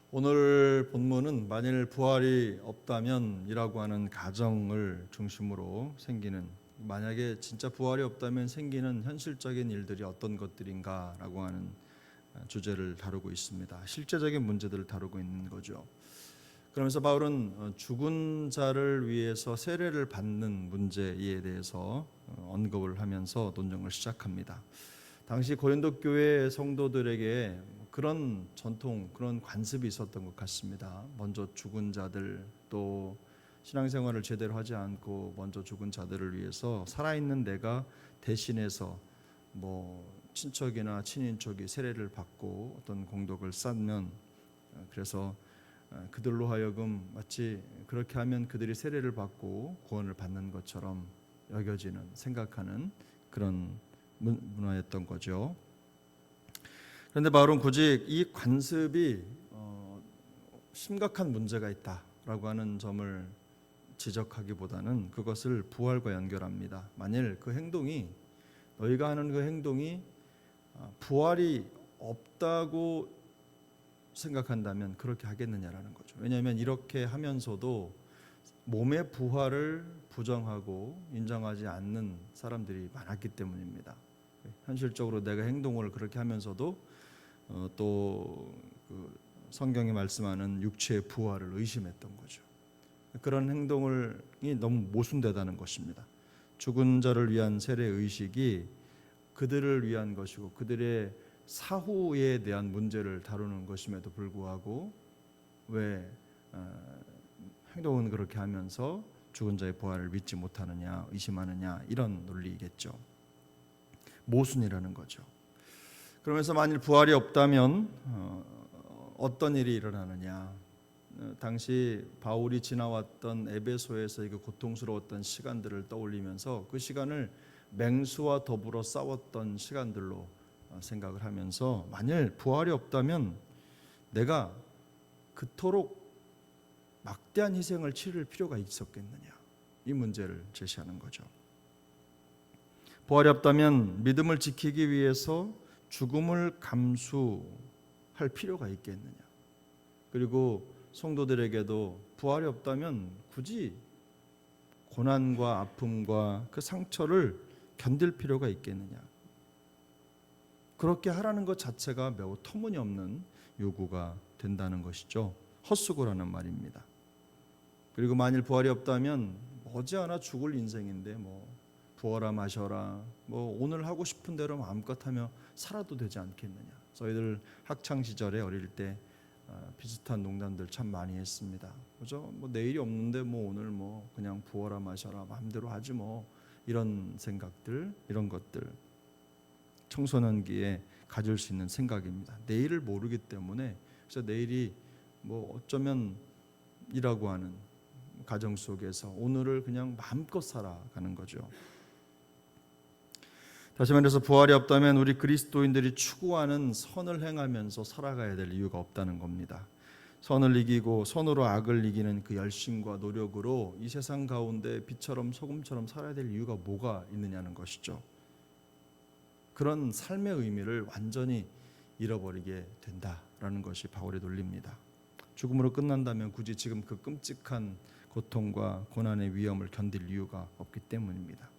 오늘 본문은 만일 부활이 없다면이라고 하는 가정을 중심으로 생기는, 만약에 진짜 부활이 없다면 생기는 현실적인 일들이 어떤 것들인가라고 하는 주제를 다루고 있습니다. 실제적인 문제들을 다루고 있는 거죠. 그러면서 바울은 죽은 자를 위해서 세례를 받는 문제에 대해서 언급을 하면서 논쟁을 시작합니다. 당시 고린도 교회 성도들에게 그런 전통, 그런 관습이 있었던 것 같습니다. 먼저 죽은 자들, 또 신앙생활을 제대로 하지 않고 먼저 죽은 자들을 위해서 살아있는 내가 대신해서 친척이나 친인척이 세례를 받고 어떤 공덕을 쌓으면, 그래서 그들로 하여금 마치 그렇게 하면 그들이 세례를 받고 구원을 받는 것처럼 여겨지는, 생각하는 그런 문화였던 거죠. 그런데 바울은 굳이 이 관습이 심각한 문제가 있다라고 하는 점을 지적하기보다는 그것을 부활과 연결합니다. 만일 그 행동이, 너희가 하는 그 행동이 부활이 없다고 생각한다면 그렇게 하겠느냐라는 거죠. 왜냐하면 이렇게 하면서도 몸의 부활을 부정하고 인정하지 않는 사람들이 많았기 때문입니다. 현실적으로 내가 행동을 그렇게 하면서도 그 성경이 말씀하는 육체의 부활을 의심했던 거죠. 그런 행동이 너무 모순되다는 것입니다. 죽은 자를 위한 세례 의식이 그들을 위한 것이고 그들의 사후에 대한 문제를 다루는 것임에도 불구하고 왜 행동은 그렇게 하면서 죽은 자의 부활을 믿지 못하느냐, 의심하느냐, 이런 논리이겠죠. 모순이라는 거죠. 그러면서 만일 부활이 없다면 어떤 일이 일어나느냐. 당시 바울이 지나왔던 에베소에서의 그 고통스러웠던 시간들을 떠올리면서 그 시간을 맹수와 더불어 싸웠던 시간들로 생각을 하면서, 만일 부활이 없다면 내가 그토록 막대한 희생을 치를 필요가 있었겠느냐, 이 문제를 제시하는 거죠. 부활이 없다면 믿음을 지키기 위해서 죽음을 감수할 필요가 있겠느냐, 그리고 성도들에게도 부활이 없다면 굳이 고난과 아픔과 그 상처를 견딜 필요가 있겠느냐, 그렇게 하라는 것 자체가 매우 터무니없는 요구가 된다는 것이죠. 헛수고라는 말입니다. 그리고 만일 부활이 없다면 머지않아 죽을 인생인데 부어라 마셔라, 오늘 하고 싶은 대로 마음껏 하며 살아도 되지 않겠느냐. 저희들 학창 시절에 어릴 때 비슷한 농담들 참 많이 했습니다. 그죠? 내일이 없는데 오늘 그냥 부어라 마셔라 마음대로 하지 이런 생각들, 이런 것들 청소년기에 가질 수 있는 생각입니다. 내일을 모르기 때문에, 그래서 내일이 어쩌면 이라고 하는 가정 속에서 오늘을 그냥 마음껏 살아가는 거죠. 다시 말해서 부활이 없다면 우리 그리스도인들이 추구하는 선을 행하면서 살아가야 될 이유가 없다는 겁니다. 선을 이기고 선으로 악을 이기는 그 열심과 노력으로 이 세상 가운데 빛처럼 소금처럼 살아야 될 이유가 뭐가 있느냐는 것이죠. 그런 삶의 의미를 완전히 잃어버리게 된다라는 것이 바울의 논리입니다. 죽음으로 끝난다면 굳이 지금 그 끔찍한 고통과 고난의 위험을 견딜 이유가 없기 때문입니다.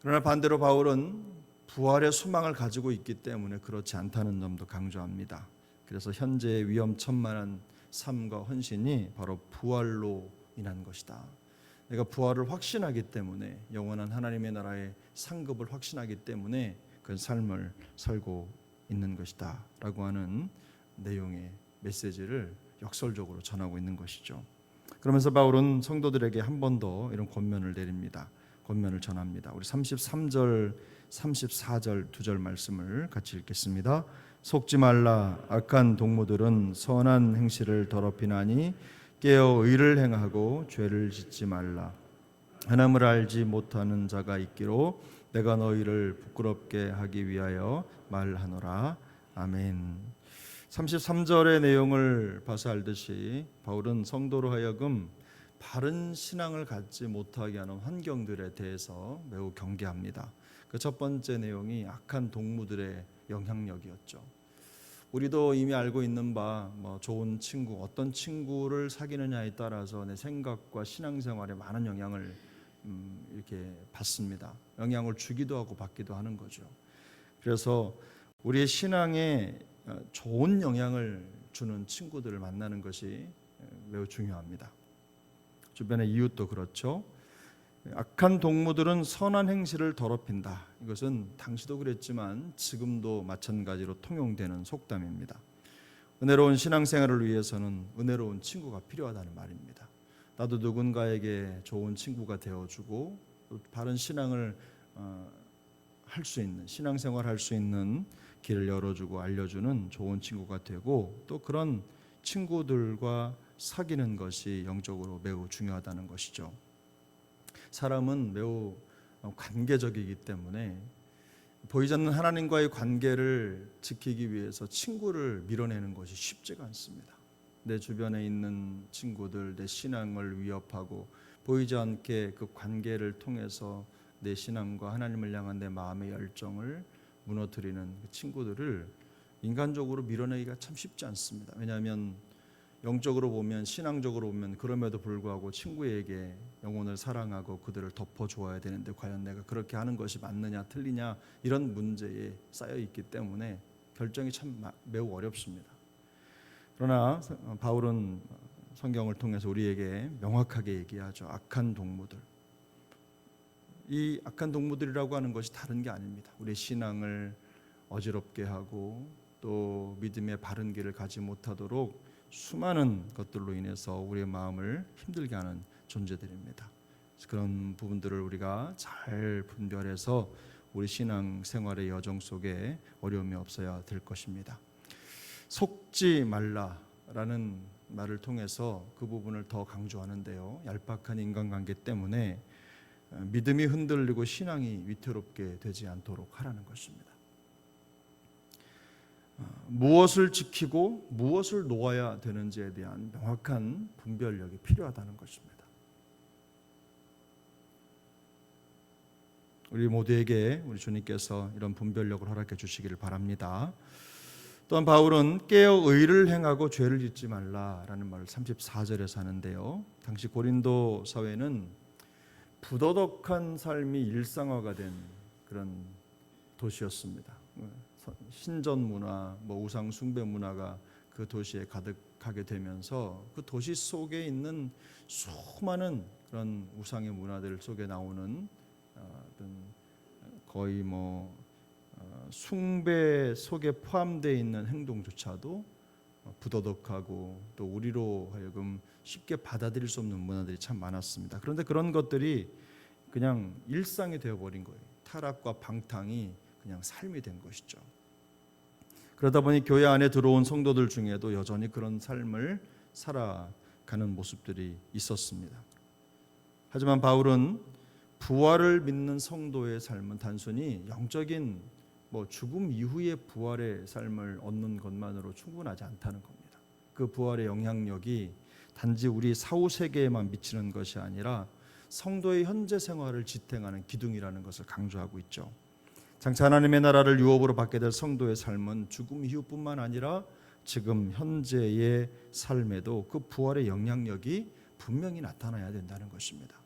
그러나 반대로 바울은 부활의 소망을 가지고 있기 때문에 그렇지 않다는 점도 강조합니다. 그래서 현재의 위험천만한 삶과 헌신이 바로 부활로 인한 것이다. 내가 부활을 확신하기 때문에, 영원한 하나님의 나라의 상급을 확신하기 때문에 그 삶을 살고 있는 것이다 라고 하는 내용의 메시지를 역설적으로 전하고 있는 것이죠. 그러면서 바울은 성도들에게 한 번 더 이런 권면을 내립니다. 권면을 전합니다. 우리 33절, 34절 두 절 말씀을 같이 읽겠습니다. 속지 말라. 악한 동무들은 선한 행실을 더럽히나니 깨어 의를 행하고 죄를 짓지 말라. 하나님을 알지 못하는 자가 있기로 내가 너희를 부끄럽게 하기 위하여 말하노라. 아멘. 33절의 내용을 봐서 알듯이 바울은 성도로 하여금 바른 신앙을 갖지 못하게 하는 환경들에 대해서 매우 경계합니다. 그 첫 번째 내용이 악한 동무들의 영향력이었죠. 우리도 이미 알고 있는 바 좋은 친구, 어떤 친구를 사귀느냐에 따라서 내 생각과 신앙생활에 많은 영향을 이렇게 받습니다. 영향을 주기도 하고 받기도 하는 거죠. 그래서 우리의 신앙에 좋은 영향을 주는 친구들을 만나는 것이 매우 중요합니다. 주변의 이웃도 그렇죠. 악한 동무들은 선한 행실을 더럽힌다. 이것은 당시도 그랬지만 지금도 마찬가지로 통용되는 속담입니다. 은혜로운 신앙생활을 위해서는 은혜로운 친구가 필요하다는 말입니다. 나도 누군가에게 좋은 친구가 되어주고 또 바른 신앙을 할 수 있는, 신앙생활 할 수 있는 길을 열어주고 알려주는 좋은 친구가 되고, 또 그런 친구들과 사귀는 것이 영적으로 매우 중요하다는 것이죠. 사람은 매우 관계적이기 때문에 보이지 않는 하나님과의 관계를 지키기 위해서 친구를 밀어내는 것이 쉽지가 않습니다. 내 주변에 있는 친구들, 내 신앙을 위협하고 보이지 않게 그 관계를 통해서 내 신앙과 하나님을 향한 내 마음의 열정을 무너뜨리는 그 친구들을 인간적으로 밀어내기가 참 쉽지 않습니다. 왜냐하면 영적으로 보면, 신앙적으로 보면 그럼에도 불구하고 친구에게 영혼을 사랑하고 그들을 덮어주어야 되는데 과연 내가 그렇게 하는 것이 맞느냐 틀리냐 이런 문제에 쌓여 있기 때문에 결정이 참 매우 어렵습니다. 그러나 바울은 성경을 통해서 우리에게 명확하게 얘기하죠. 악한 동무들. 이 악한 동무들이라고 하는 것이 다른 게 아닙니다. 우리의 신앙을 어지럽게 하고 또 믿음의 바른 길을 가지 못하도록 수많은 것들로 인해서 우리의 마음을 힘들게 하는 존재들입니다. 그런 부분들을 우리가 잘 분별해서 우리 신앙 생활의 여정 속에 어려움이 없어야 될 것입니다. 속지 말라라는 말을 통해서 그 부분을 더 강조하는데요. 얄팍한 인간관계 때문에 믿음이 흔들리고 신앙이 위태롭게 되지 않도록 하라는 것입니다. 무엇을 지키고 무엇을 놓아야 되는지에 대한 명확한 분별력이 필요하다는 것입니다. 우리 모두에게 우리 주님께서 이런 분별력을 허락해 주시기를 바랍니다. 또한 바울은 깨어 의를 행하고 죄를 짓지 말라라는 말을 34절에서 하는데요. 당시 고린도 사회는 부도덕한 삶이 일상화가 된 그런 도시였습니다. 신전 문화, 우상 숭배 문화가 그 도시에 가득하게 되면서 그 도시 속에 있는 수많은 그런 우상의 문화들 속에 나오는 거의 숭배 속에 포함되어 있는 행동조차도 부도덕하고 또 우리로 하여금 쉽게 받아들일 수 없는 문화들이 참 많았습니다. 그런데 그런 것들이 그냥 일상이 되어버린 거예요. 타락과 방탕이 그냥 삶이 된 것이죠. 그러다 보니 교회 안에 들어온 성도들 중에도 여전히 그런 삶을 살아가는 모습들이 있었습니다. 하지만 바울은 부활을 믿는 성도의 삶은 단순히 영적인 죽음 이후의 부활의 삶을 얻는 것만으로 충분하지 않다는 겁니다. 그 부활의 영향력이 단지 우리 사후 세계에만 미치는 것이 아니라 성도의 현재 생활을 지탱하는 기둥이라는 것을 강조하고 있죠. 장차 하나님의 나라를 유업으로 받게 될 성도의 삶은 죽음 이후뿐만 아니라 지금 현재의 삶에도 그 부활의 영향력이 분명히 나타나야 된다는 것입니다.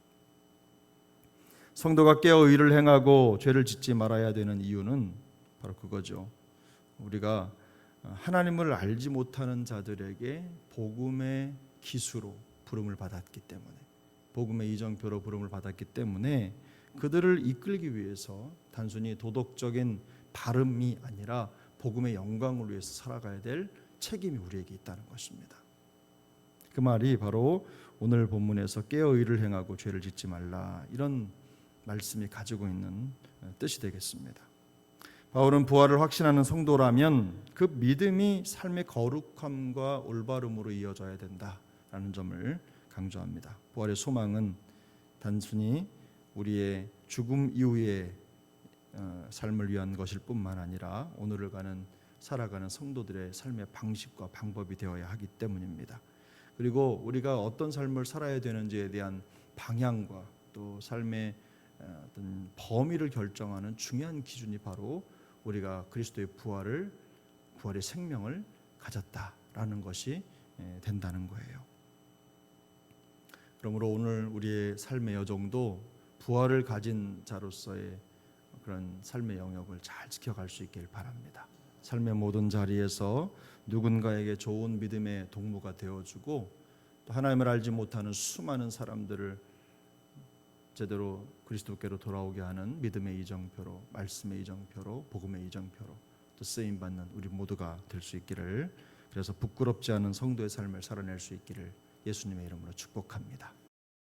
성도가 깨어 의를 행하고 죄를 짓지 말아야 되는 이유는 바로 그거죠. 우리가 하나님을 알지 못하는 자들에게 복음의 기수로 부름을 받았기 때문에, 복음의 이정표로 부름을 받았기 때문에 그들을 이끌기 위해서 단순히 도덕적인 바름이 아니라 복음의 영광을 위해서 살아가야 될 책임이 우리에게 있다는 것입니다. 그 말이 바로 오늘 본문에서 깨어 의를 행하고 죄를 짓지 말라, 이런 말씀이 가지고 있는 뜻이 되겠습니다. 바울은 부활을 확신하는 성도라면 그 믿음이 삶의 거룩함과 올바름으로 이어져야 된다라는 점을 강조합니다. 부활의 소망은 단순히 우리의 죽음 이후의 삶을 위한 것일 뿐만 아니라 오늘을 살아가는 성도들의 삶의 방식과 방법이 되어야 하기 때문입니다. 그리고 우리가 어떤 삶을 살아야 되는지에 대한 방향과 또 삶의 어떤 범위를 결정하는 중요한 기준이 바로 우리가 그리스도의 부활을 부활의 생명을 가졌다라는 것이 된다는 거예요. 그러므로 오늘 우리의 삶의 여정도 부활을 가진 자로서의 그런 삶의 영역을 잘 지켜갈 수 있길 바랍니다. 삶의 모든 자리에서 누군가에게 좋은 믿음의 동무가 되어주고 또 하나님을 알지 못하는 수많은 사람들을 제대로 그리스도께로 돌아오게 하는 믿음의 이정표로, 말씀의 이정표로, 복음의 이정표로 또 쓰임받는 우리 모두가 될 수 있기를, 그래서 부끄럽지 않은 성도의 삶을 살아낼 수 있기를 예수님의 이름으로 축복합니다.